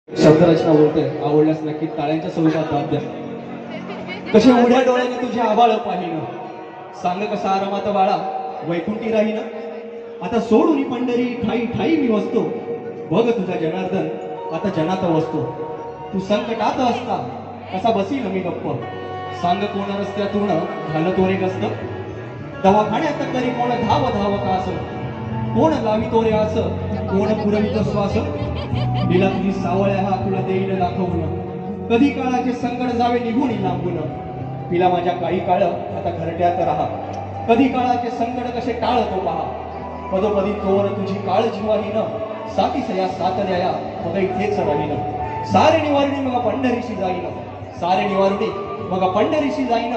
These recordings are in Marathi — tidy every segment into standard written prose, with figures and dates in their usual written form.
शब्दरचना बोलतोय, आवडल्यास नक्की टाळ्यांच्या स्वरूपात दाद द्या. कशा उघड्या डोळ्याने तुझे आबाळ पाहिन, सांग कसा आरामात बाळा वैकुंठी राहीन. आता सोडून पंढरी ठाई ठाई मी वसतो, बघ तुझा जनार्दन आता जनात वसतो. तू संकटात असता कसा बसीन मी गप्प, सांग कोण रस्त्यातून घाल तोरे गस्त. दवाखान्यात तरी कोण धाव धाव का असं, कोण लावी तोरे असं, कोण पुरवितो श्वास. दिला तुझी सावळ्या हा तुला देईल दाखवून, कधी काळाचे संकट जावे निघून लांबून. पिला माझ्या काही काळ आता घरट्यात राहा, कधी काळाचे संकट कसे टाळतो पहा. पदोपदी तोवर तुझी काळजी वाहीन, साथी सया साथ न्याया मग इथेच राहीन. सारे निवारुणी मग पंढरीशी जाईन, सारे निवारुणी मग पंढरीशी जाईन.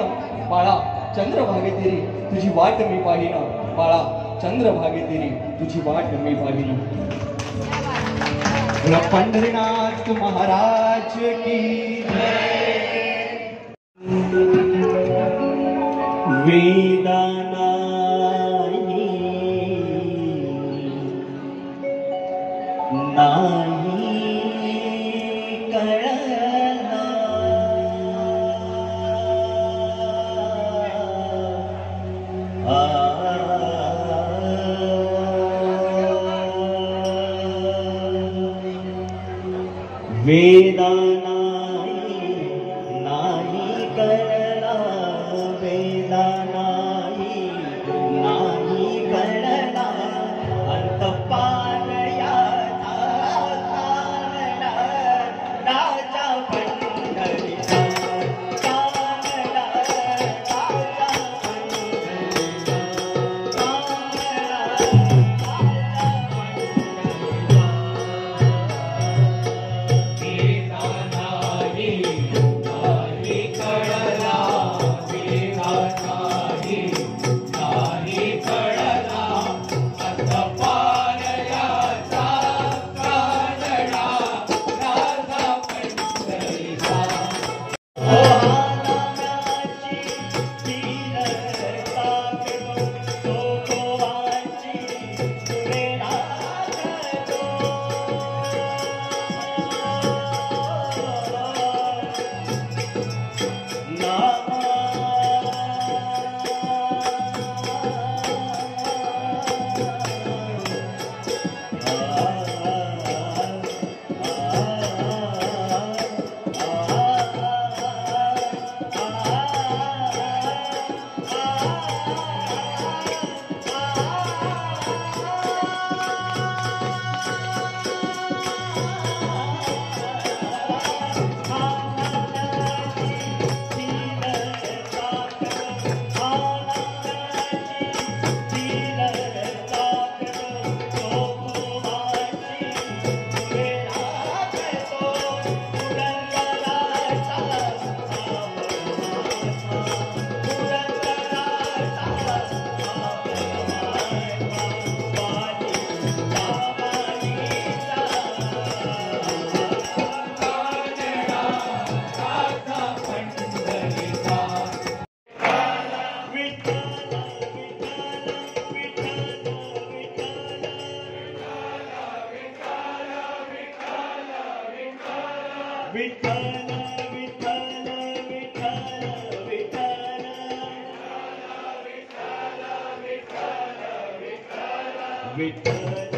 बाळा चंद्रभागे तेरी तुझी वाट मी पाहिन, बाळा चंद्रभागे तेरी तुझी वाट मी पाहिन. पंढरीनाथ महाराज की वेदा नाही कळला, वेदा नाही कळला, वेदा नाही कळला. अंतपान याचा ताणला, राजा पंढरीचा ताणला, राजा पंढरीचा विठ्ठल